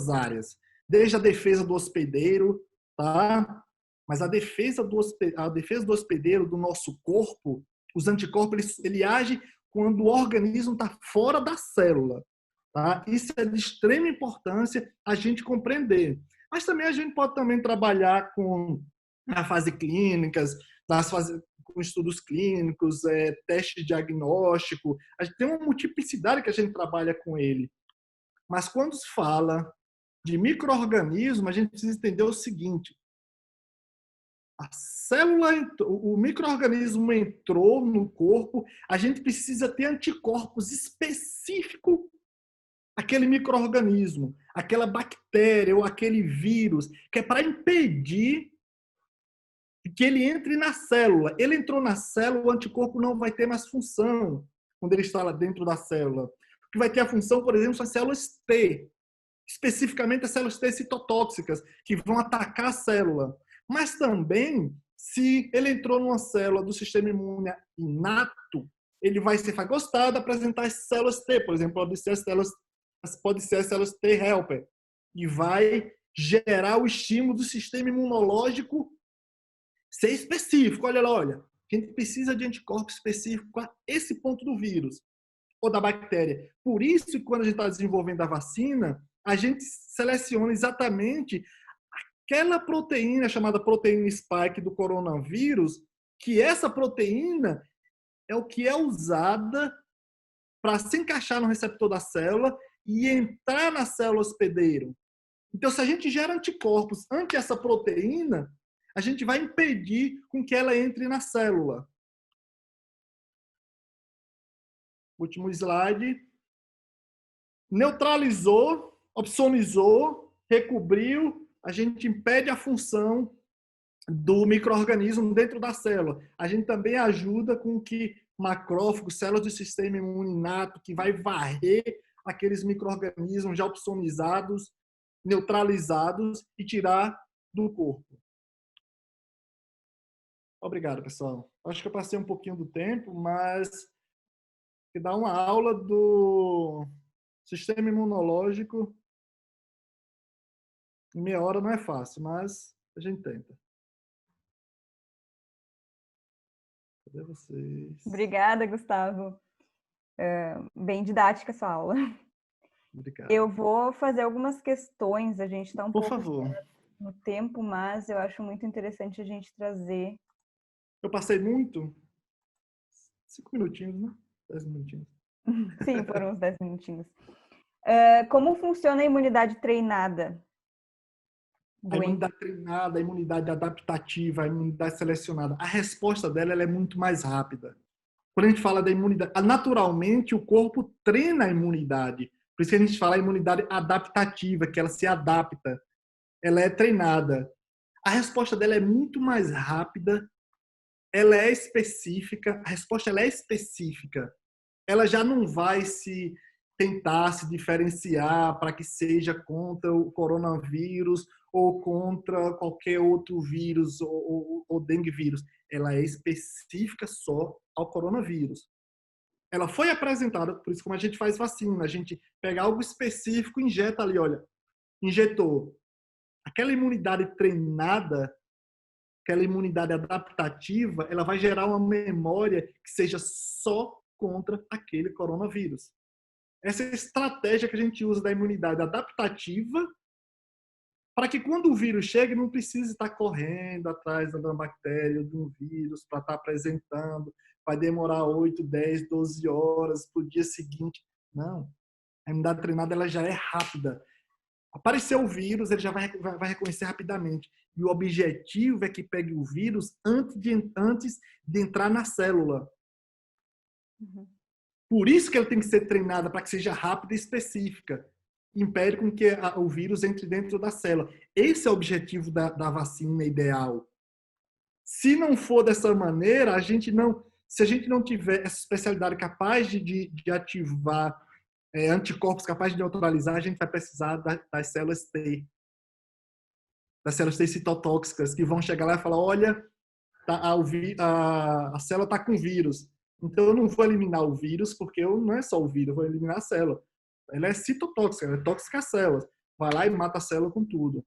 áreas, desde a defesa do hospedeiro, tá? Mas a defesa do hospedeiro do nosso corpo, os anticorpos, ele age quando o organismo está fora da célula, tá? Isso é de extrema importância a gente compreender. Mas também a gente pode também trabalhar com a fase clínicas, com estudos clínicos, teste diagnóstico. A gente tem uma multiplicidade que a gente trabalha com ele. Mas quando se fala de micro-organismo, a gente precisa entender o seguinte: o micro-organismo entrou no corpo, a gente precisa ter anticorpos específicos aquele micro-organismo, aquela bactéria ou aquele vírus, que é para impedir que ele entre na célula. Ele entrou na célula, o anticorpo não vai ter mais função quando ele está lá dentro da célula. O que vai ter a função, por exemplo, são as células T. especificamente as células T citotóxicas, que vão atacar a célula. Mas também, se ele entrou numa célula do sistema imune inato, ele vai ser fagocitado, apresentar as células T, por exemplo, pode ser as células T helper, e vai gerar o estímulo do sistema imunológico ser específico. Olha lá, olha, a gente precisa de anticorpos específicos para esse ponto do vírus ou da bactéria. Por isso que quando a gente está desenvolvendo a vacina, a gente seleciona exatamente aquela proteína chamada proteína spike do coronavírus, que essa proteína é o que é usada para se encaixar no receptor da célula e entrar na célula hospedeiro. Então, se a gente gera anticorpos ante essa proteína, a gente vai impedir com que ela entre na célula. Último slide. Neutralizou, opsonizou, recobriu, a gente impede a função do micro-organismo dentro da célula. A gente também ajuda com que macrófagos, células do sistema imune inato, que vai varrer aqueles micro-organismos já opsonizados, neutralizados e tirar do corpo. Obrigado, pessoal. Acho que eu passei um pouquinho do tempo, mas dar uma aula do sistema imunológico em meia hora não é fácil, mas a gente tenta. Cadê vocês? Obrigada, Gustavo. Bem didática a sua aula. Obrigado. Eu vou fazer algumas questões, a gente está um Por pouco favor. no tempo, mas eu acho muito interessante a gente trazer. Eu passei muito? 5 minutinhos, né? 10 minutinhos. Sim, foram uns 10 minutinhos. Como funciona a imunidade treinada? A imunidade treinada, a imunidade adaptativa, a imunidade selecionada. A resposta dela ela é muito mais rápida. Quando a gente fala da imunidade, naturalmente o corpo treina a imunidade. Por isso que a gente fala a imunidade adaptativa, que ela se adapta. Ela é treinada. A resposta dela é muito mais rápida, ela é específica, a resposta ela é específica. Ela já não vai se tentar se diferenciar para que seja contra o coronavírus ou contra qualquer outro vírus ou dengue vírus. Ela é específica só ao coronavírus. Ela foi apresentada, por isso como a gente faz vacina, a gente pega algo específico e injeta ali, olha, injetou. Aquela imunidade treinada, aquela imunidade adaptativa, ela vai gerar uma memória que seja só contra aquele coronavírus. Essa é a estratégia que a gente usa da imunidade adaptativa para que quando o vírus chegue, não precise estar correndo atrás da bactéria, de um vírus, para estar apresentando, vai demorar 8, 10, 12 horas para o dia seguinte. Não. A imunidade treinada ela já é rápida. Apareceu o vírus, ele já vai reconhecer rapidamente. E o objetivo é que pegue o vírus antes de entrar na célula. Uhum. Por isso que ela tem que ser treinada para que seja rápida e específica. Impede com que o vírus entre dentro da célula. Esse é o objetivo da vacina ideal. Se não for dessa maneira, se a gente não tiver essa especialidade capaz de ativar anticorpos capazes de neutralizar, a gente vai precisar das células T. Das células T citotóxicas, que vão chegar lá e falar, olha, a célula está com vírus. Então, eu não vou eliminar o vírus, porque não é só o vírus, eu vou eliminar a célula. Ela é citotóxica, ela é tóxica às células. Vai lá e mata a célula com tudo.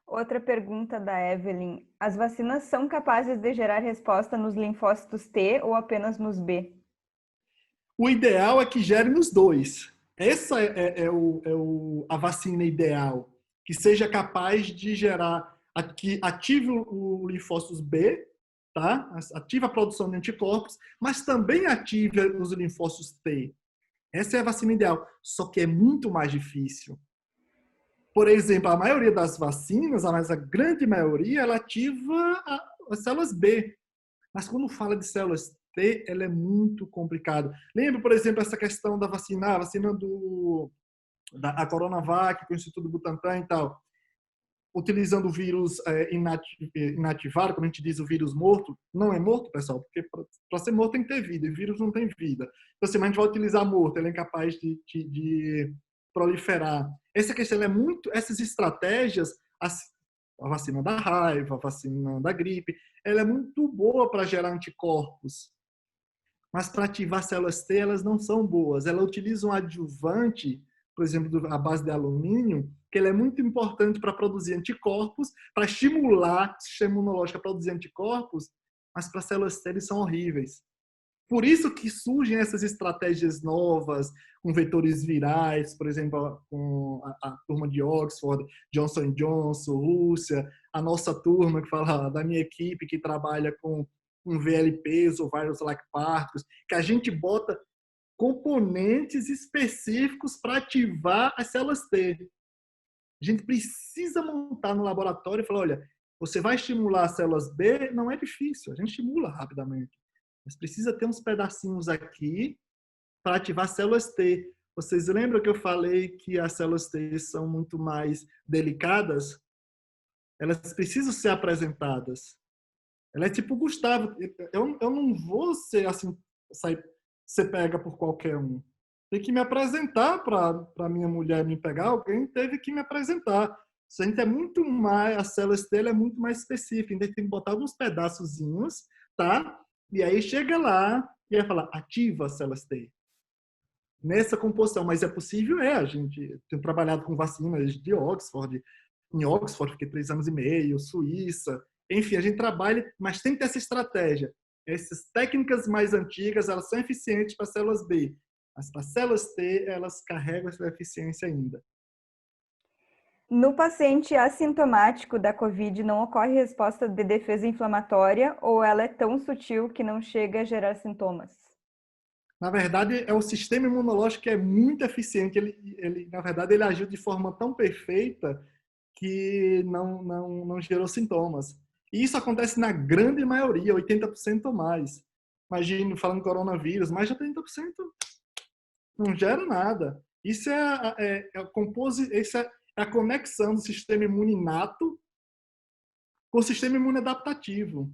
Outra pergunta da Evelyn. As vacinas são capazes de gerar resposta nos linfócitos T ou apenas nos B? O ideal é que gere nos dois. Essa a vacina ideal, que seja capaz de gerar, que ative o linfócitos B, tá? Ativa a produção de anticorpos, mas também ative os linfócitos T. Essa é a vacina ideal, só que é muito mais difícil. Por exemplo, a maioria das vacinas, mas a grande maioria, ela ativa as células B. Mas quando fala de células T, ela é muito complicada. Lembra, por exemplo, essa questão da vacina, a vacina da Coronavac, com o Instituto Butantan e tal, utilizando o vírus inativado, como a gente diz, o vírus morto. Não é morto, pessoal, porque para ser morto tem que ter vida, e vírus não tem vida. Então, assim, mas a gente vai utilizar morto, ele é incapaz de proliferar. Essa questão é muito, essas estratégias, a vacina da raiva, a vacina da gripe, ela é muito boa para gerar anticorpos. Mas para ativar células T, elas não são boas. Ela utiliza um adjuvante, por exemplo, à base de alumínio, que ele é muito importante para produzir anticorpos, para estimular o sistema imunológico a produzir anticorpos, mas para células T eles são horríveis. Por isso que surgem essas estratégias novas, com vetores virais, por exemplo, com a turma de Oxford, Johnson Johnson, Rússia, a nossa turma que fala da minha equipe que trabalha com VLPs ou virus-like particles, que a gente bota componentes específicos para ativar as células T. A gente precisa montar no laboratório e falar, olha, você vai estimular as células B, não é difícil, a gente estimula rapidamente. Mas precisa ter uns pedacinhos aqui para ativar células T. Vocês lembram que eu falei que as células T são muito mais delicadas? Elas precisam ser apresentadas. Ela é tipo Gustavo. Eu não vou ser assim, ser pega por qualquer um. Tem que me apresentar para minha mulher me pegar. Alguém teve que me apresentar. Isso a gente é muito mais, a célula T é muito mais específica. A gente tem que botar alguns pedaçozinhos, tá? E aí chega lá e vai falar, ativa a célula T. Nessa composição, mas é possível? A gente tem trabalhado com vacinas de Oxford. Em Oxford, fiquei 3 anos e meio, Suíça. Enfim, a gente trabalha, mas tem que ter essa estratégia. Essas técnicas mais antigas, elas são eficientes para células B, mas para células T, elas carregam essa eficiência ainda. No paciente assintomático da COVID, não ocorre resposta de defesa inflamatória ou ela é tão sutil que não chega a gerar sintomas? Na verdade, é o sistema imunológico que é muito eficiente. Na verdade, ele agiu de forma tão perfeita que não gerou sintomas. E isso acontece na grande maioria, 80% ou mais. Imagine, falando coronavírus, mais de 80% não gera nada. Isso isso é a conexão do sistema imune inato com o sistema imune adaptativo.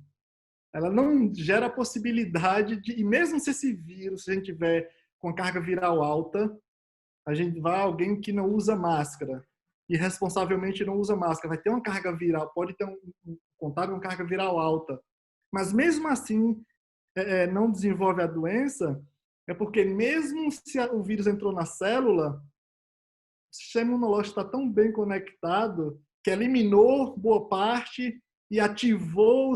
Ela não gera a possibilidade de, e mesmo se esse vírus, se a gente tiver com carga viral alta, a gente vai alguém que não usa máscara, irresponsavelmente não usa máscara, vai ter uma carga viral, pode ter um contato com carga viral alta. Mas mesmo assim, não desenvolve a doença, é porque mesmo se o vírus entrou na célula, o sistema imunológico está tão bem conectado que eliminou boa parte e ativou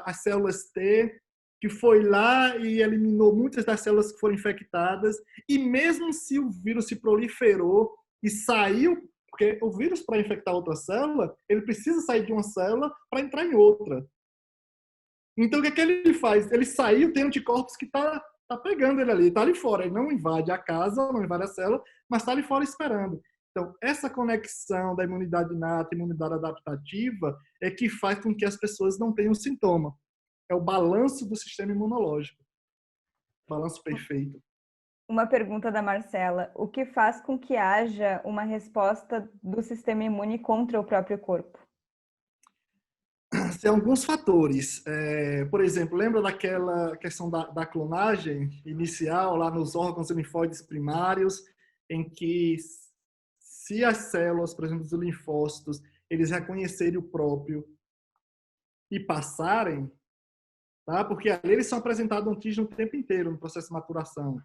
as células T, que foi lá e eliminou muitas das células que foram infectadas. E mesmo se o vírus se proliferou e saiu, porque o vírus, para infectar outra célula, ele precisa sair de uma célula para entrar em outra. Então, o que ele faz? Ele saiu, tem anticorpos que tá pegando ele ali, está ali fora. Ele não invade a casa, não invade a célula, mas está ali fora esperando. Então, essa conexão da imunidade inata e imunidade adaptativa é que faz com que as pessoas não tenham sintoma. É o balanço do sistema imunológico. Balanço perfeito. Uma pergunta da Marcela. O que faz com que haja uma resposta do sistema imune contra o próprio corpo? Tem alguns fatores. Por exemplo, lembra daquela questão da clonagem inicial lá nos órgãos linfóides primários, em que se as células, por exemplo, dos linfócitos, eles reconhecerem o próprio e passarem, tá? Porque ali eles são apresentados antígeno o tempo inteiro no processo de maturação.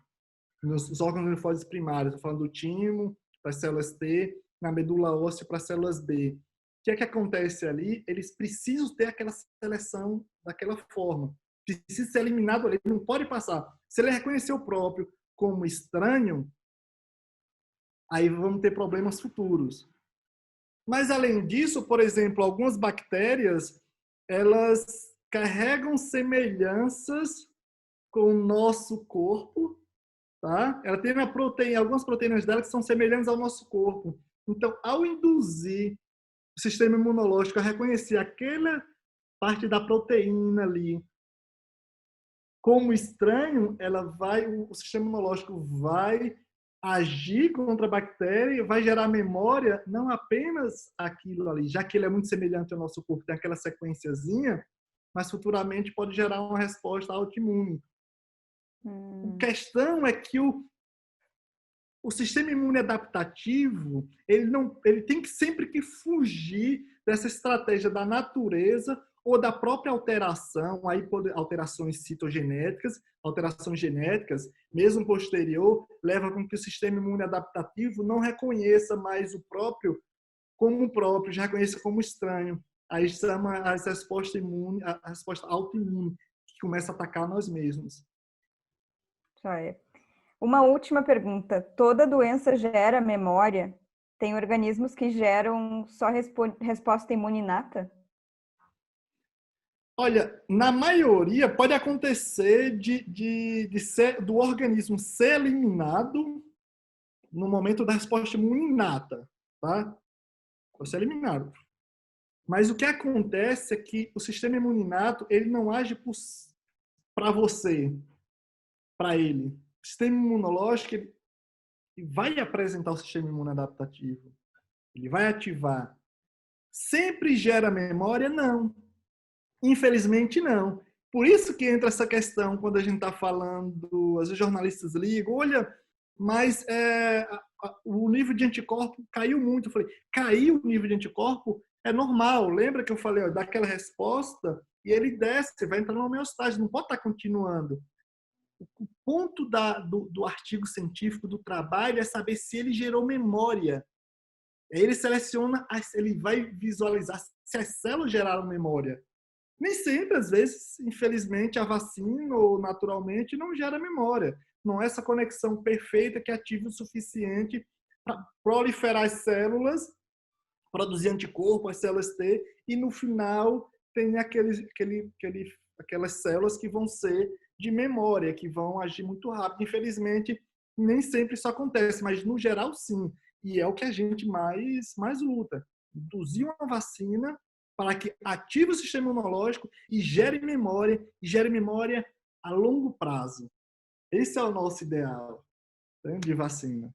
Nos órgãos linfóides primários, estou falando do timo, para as células T, na medula óssea para as células B. O que é que acontece ali? Eles precisam ter aquela seleção daquela forma. Precisa ser eliminado ali, não pode passar. Se ele reconhecer o próprio como estranho, aí vamos ter problemas futuros. Mas, além disso, por exemplo, algumas bactérias, elas carregam semelhanças com o nosso corpo, tá? Ela tem algumas proteínas dela que são semelhantes ao nosso corpo. Então, ao induzir o sistema imunológico a reconhecer aquela parte da proteína ali como estranho, o sistema imunológico vai agir contra a bactéria e vai gerar memória não apenas aquilo ali, já que ele é muito semelhante ao nosso corpo, tem aquela sequenciazinha, mas futuramente pode gerar uma resposta autoimune. A questão é que o sistema imune adaptativo, ele tem que sempre que fugir dessa estratégia da natureza ou da própria alteração, aí alterações citogenéticas, alterações genéticas, mesmo posterior, leva com que o sistema imune adaptativo não reconheça mais o próprio como o próprio, já reconheça como estranho. Aí chama as respostas imune, a resposta autoimune, que começa a atacar nós mesmos. Joia. Uma última pergunta. Toda doença gera memória? Tem organismos que geram só resposta imune inata? Olha, na maioria pode acontecer do organismo ser eliminado no momento da resposta imune inata, tá? Pode ser eliminado. Mas o que acontece é que o sistema imune inato, ele não age para você, para ele. O sistema imunológico, ele vai apresentar o sistema imune adaptativo. Ele vai ativar. Sempre gera memória? Não. Infelizmente, não. Por isso que entra essa questão, quando a gente está falando, às vezes jornalistas ligam, olha, mas o nível de anticorpo caiu muito. Eu falei, caiu o nível de anticorpo? É normal. Lembra que eu falei, ó, daquela resposta, e ele desce, vai entrar numa homeostase, não pode estar continuando. O ponto do artigo científico, do trabalho, é saber se ele gerou memória. Ele seleciona, ele vai visualizar se as células geraram memória. Nem sempre, às vezes, infelizmente, a vacina ou naturalmente não gera memória. Não é essa conexão perfeita que ative o suficiente para proliferar as células, produzir anticorpo, as células T, e no final tem aquelas células que vão ser de memória, que vão agir muito rápido. Infelizmente, nem sempre isso acontece, mas no geral, sim. E é o que a gente mais luta. Induzir uma vacina para que ative o sistema imunológico e gere memória a longo prazo. Esse é o nosso ideal, né, de vacina.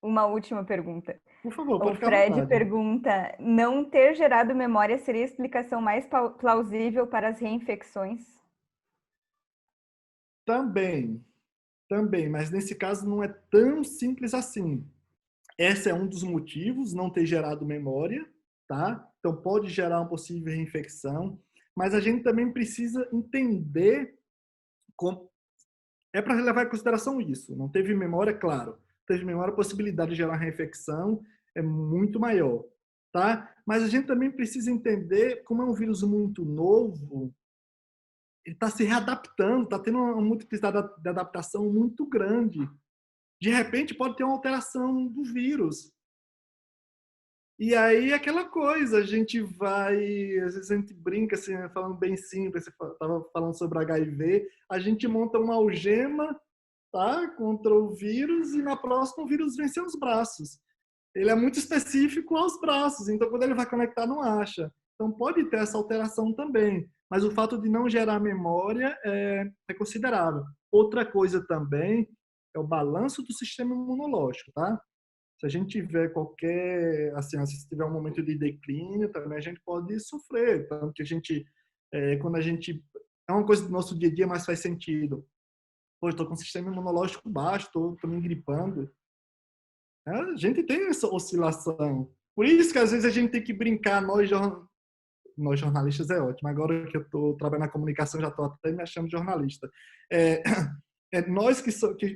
Uma última pergunta. Por favor, O pode ficar à Fred vontade. pergunta: não ter gerado memória seria a explicação mais plausível para as reinfecções? Também, mas nesse caso não é tão simples assim. Esse é um dos motivos, não ter gerado memória, tá? Então pode gerar uma possível reinfecção, mas a gente também precisa entender como é para levar em consideração isso. Não teve memória, claro. Teve memória, a possibilidade de gerar reinfecção é muito maior, tá? Mas a gente também precisa entender como é um vírus muito novo, ele está se readaptando, está tendo uma multiplicidade de adaptação muito grande. De repente pode ter uma alteração do vírus. E aí aquela coisa, a gente vai, às vezes a gente brinca assim, falando bem simples, você estava falando sobre HIV, a gente monta uma algema, tá, contra o vírus e na próxima o vírus vem sem os braços. Ele é muito específico aos braços, então quando ele vai conectar não acha. Então pode ter essa alteração também, mas o fato de não gerar memória é considerável. Outra coisa também é o balanço do sistema imunológico, tá? Se a gente tiver qualquer, assim, se tiver um momento de declínio, também a gente pode sofrer. Tanto que a gente, quando a gente, é uma coisa do nosso dia a dia, mas faz sentido. Pô, estou com o sistema imunológico baixo, estou me gripando. A gente tem essa oscilação. Por isso que às vezes a gente tem que brincar, nós jornalistas é ótimo. Agora que eu estou trabalhando na comunicação, já estou até me achando jornalista. É, nós que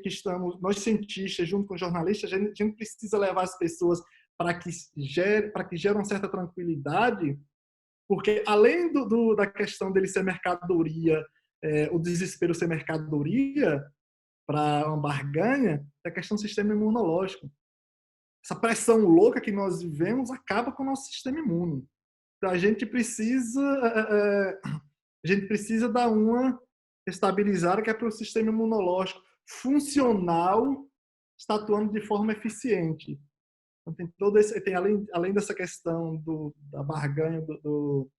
estamos, nós cientistas, junto com jornalistas, a gente precisa levar as pessoas para que gere uma certa tranquilidade, porque além da questão dele ser mercadoria, o desespero ser mercadoria para uma barganha, é a questão do sistema imunológico. Essa pressão louca que nós vivemos acaba com o nosso sistema imune. Então a gente precisa dar uma estabilizada que é para o sistema imunológico funcional estar atuando de forma eficiente. Então tem além dessa questão da barganha, do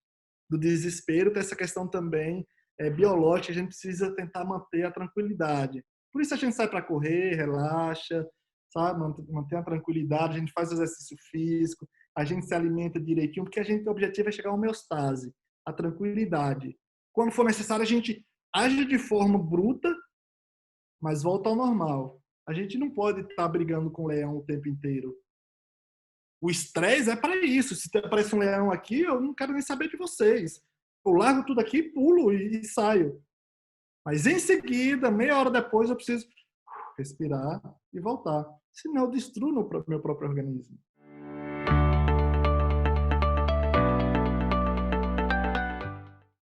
desespero, tem essa questão também biológica, a gente precisa tentar manter a tranquilidade. Por isso a gente sai para correr, relaxa, sabe? Manter a tranquilidade, a gente faz exercício físico, a gente se alimenta direitinho, porque o objetivo é chegar à homeostase, a tranquilidade. Quando for necessário, a gente age de forma bruta, mas volta ao normal. A gente não pode estar brigando com o leão o tempo inteiro. O estresse é para isso. Se aparece um leão aqui, eu não quero nem saber de vocês. Eu largo tudo aqui, pulo e saio. Mas em seguida, meia hora depois, eu preciso respirar e voltar. Senão eu destruo meu próprio organismo.